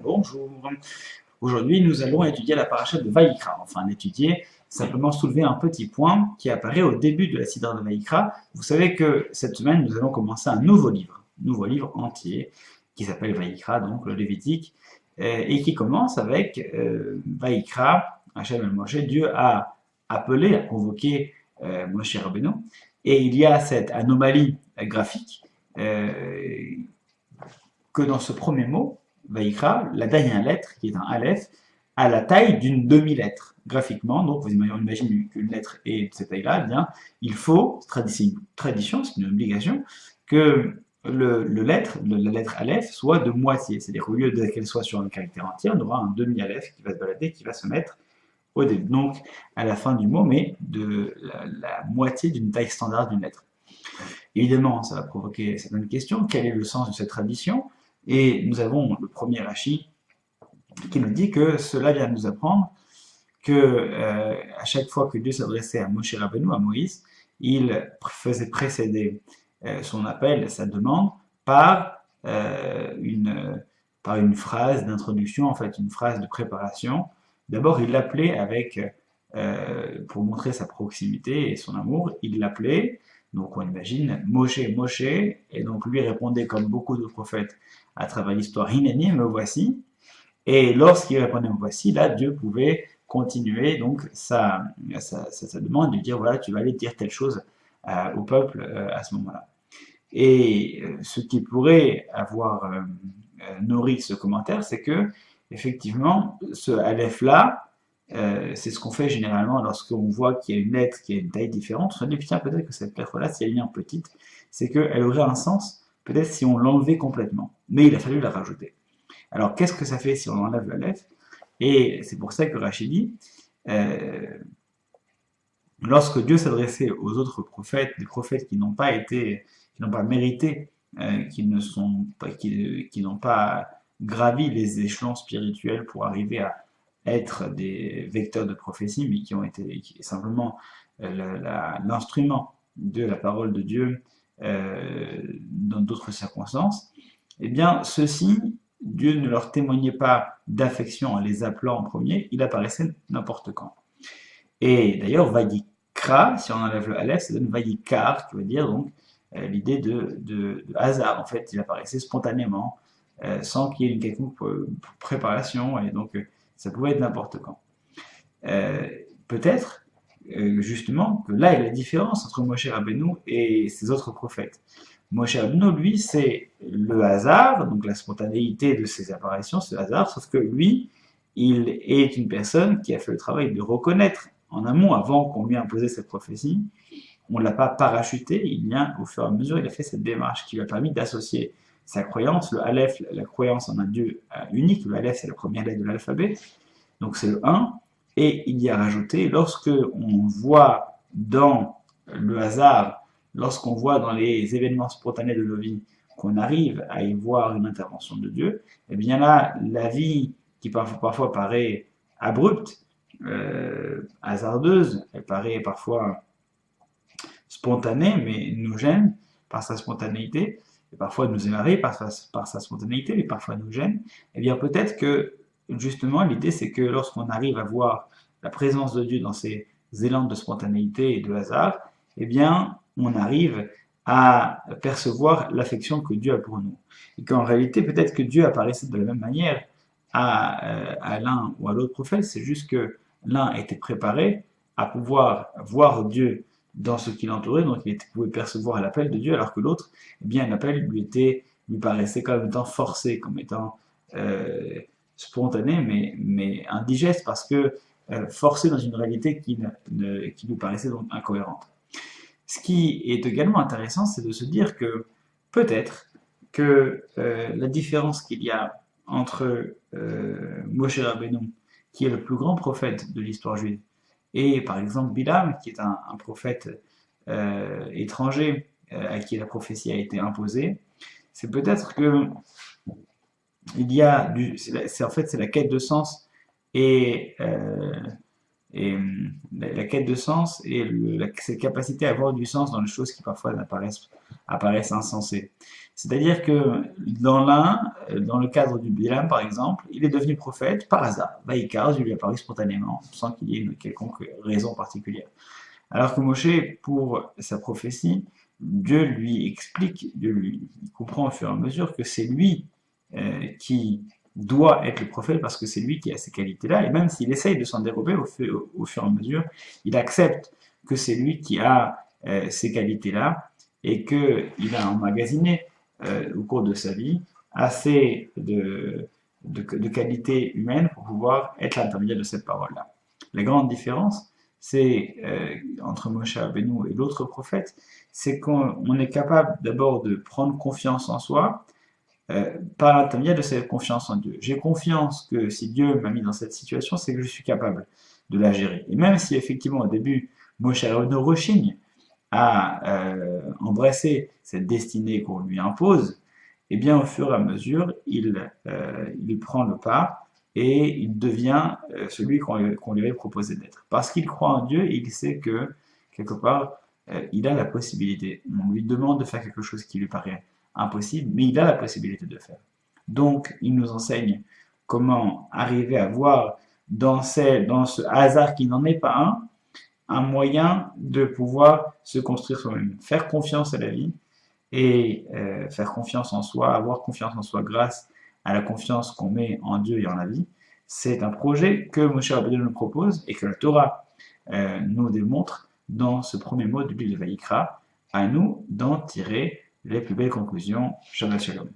Bonjour. Aujourd'hui, nous allons étudier la paracha de Vaïkra. Enfin, étudier, simplement soulever un petit point qui apparaît au début de la Sidra de Vaïkra. Vous savez que cette semaine, nous allons commencer un nouveau livre entier, qui s'appelle Vaïkra, donc le Lévitique, et qui commence avec Vaïkra, Hachem el Moshe. Dieu a appelé, a convoqué Moshe Rabbeinu, et il y a cette anomalie graphique que dans ce premier mot, Vaïkra, la dernière lettre, qui est un Aleph, a la taille d'une demi-lettre. Graphiquement, donc vous imaginez qu'une lettre est de cette taille-là, eh bien, il faut, c'est une tradition, c'est une obligation, que la lettre Aleph soit de moitié. C'est-à-dire, au lieu qu'elle soit sur un caractère entier, on aura un demi-Aleph qui va se balader, qui va se mettre au début, donc à la fin du mot, mais de la moitié d'une taille standard d'une lettre. Évidemment, ça va provoquer certaines questions. Quel est le sens de cette tradition? Et nous avons le premier Rashi qui nous dit que cela vient nous apprendre que à chaque fois que Dieu s'adressait à Moshe Rabbeinu, à Moïse, il faisait précéder son appel, sa demande, par, par une phrase d'introduction, en fait, une phrase de préparation. D'abord, il l'appelait avec, pour montrer sa proximité et son amour, il l'appelait, donc on imagine Moshe, Moshe, et donc lui répondait comme beaucoup de prophètes à travers l'histoire, Hineni, me voici. Et lorsqu'il répondait me voici, là Dieu pouvait continuer donc sa demande, de dire voilà, tu vas aller dire telle chose au peuple à ce moment-là. Et ce qui pourrait avoir nourri ce commentaire, c'est que effectivement, ce Aleph-là, c'est ce qu'on fait généralement lorsqu'on voit qu'il y a une lettre qui a une taille différente. On se dit, putain, peut-être que cette lettre-là, si elle est en petite, c'est qu'elle aurait un sens, peut-être si on l'enlevait complètement. Mais il a fallu la rajouter. Alors, qu'est-ce que ça fait si on enlève la lettre? Et c'est pour ça que Rachid dit, lorsque Dieu s'adressait aux autres prophètes, des prophètes qui n'ont pas été, qui n'ont pas mérité, qui n'ont pas gravi les échelons spirituels pour arriver à être des vecteurs de prophétie, mais qui ont été simplement l'instrument de la parole de Dieu dans d'autres circonstances, eh bien, ceux-ci, Dieu ne leur témoignait pas d'affection en les appelant en premier, il apparaissait n'importe quand. Et d'ailleurs, Vayikra, si on enlève le Aleph, ça donne Vayikar, qui veut dire donc l'idée de hasard. En fait, il apparaissait spontanément, sans qu'il y ait une quelconque préparation, et donc ça pouvait être n'importe quand. Peut-être, justement, que là est la différence entre Moshe Rabbeinu et ses autres prophètes. Moshe Rabbeinu, lui, c'est le hasard, donc la spontanéité de ses apparitions, c'est le hasard, sauf que lui, il est une personne qui a fait le travail de reconnaître en amont, avant qu'on lui imposait cette prophétie. On ne l'a pas parachuté, il vient au fur et à mesure, il a fait cette démarche qui lui a permis d'associer sa croyance, le Aleph, la croyance en un Dieu unique, le Aleph c'est la première lettre de l'alphabet, donc c'est le 1, et il y a rajouté, lorsque on voit dans le hasard, lorsqu'on voit dans les événements spontanés de nos vies qu'on arrive à y voir une intervention de Dieu, et bien là, la vie qui parfois paraît abrupte, hasardeuse, elle paraît parfois spontanée, mais nous gêne par sa spontanéité, et parfois nous émerveille par sa spontanéité, mais parfois nous gêne, et bien peut-être que justement l'idée c'est que lorsqu'on arrive à voir la présence de Dieu dans ces élans de spontanéité et de hasard, eh bien on arrive à percevoir l'affection que Dieu a pour nous. Et qu'en réalité, peut-être que Dieu apparaissait de la même manière à l'un ou à l'autre prophète, c'est juste que l'un était préparé à pouvoir voir Dieu dans ce qui l'entourait, donc il pouvait percevoir l'appel de Dieu, alors que l'autre, eh bien l'appel lui paraissait comme étant forcé, comme étant spontané, mais indigeste, parce que forcé dans une réalité qui lui paraissait donc incohérente. Ce qui est également intéressant, c'est de se dire que peut-être que la différence qu'il y a entre Moshe Rabbeinu, qui est le plus grand prophète de l'histoire juive, et par exemple Bilam, qui est un prophète étranger à qui la prophétie a été imposée, c'est peut-être que il y a en fait c'est la quête de sens et la quête de sens et cette capacité à avoir du sens dans les choses qui parfois apparaissent insensées. C'est-à-dire que dans le cadre du Bilam par exemple, il est devenu prophète par hasard. Vaïkar, Dieu lui est apparu spontanément, sans qu'il y ait une quelconque raison particulière. Alors que Moshe, pour sa prophétie, Dieu lui explique, il comprend au fur et à mesure que c'est lui qui doit être le prophète parce que c'est lui qui a ces qualités-là, et même s'il essaye de s'en dérober au fur et à mesure, il accepte que c'est lui qui a ces qualités-là et qu'il a emmagasiné au cours de sa vie assez de qualités humaines pour pouvoir être l'intermédiaire de cette parole-là. La grande différence, c'est entre Moshe Rabbeinu et l'autre prophète, c'est qu'on est capable d'abord de prendre confiance en soi par l'intermédiaire de cette confiance en Dieu. J'ai confiance que si Dieu m'a mis dans cette situation, c'est que je suis capable de la gérer. Et même si effectivement au début, Moshe Rabbeinu rechigne à embrasser cette destinée qu'on lui impose, et bien au fur et à mesure, il prend le pas et il devient celui qu'on lui avait proposé d'être. Parce qu'il croit en Dieu et il sait que, quelque part, il a la possibilité. On lui demande de faire quelque chose qui lui paraît impossible, mais il a la possibilité de faire. Donc, il nous enseigne comment arriver à voir dans ce hasard qui n'en est pas un moyen de pouvoir se construire soi-même. Faire confiance à la vie et faire confiance en soi, avoir confiance en soi grâce à la confiance qu'on met en Dieu et en la vie, c'est un projet que Moshe Rabbeinu nous propose et que la Torah nous démontre dans ce premier mot du livre de Vaïkra, à nous d'en tirer les plus belles conclusions. Shabbat Shalom.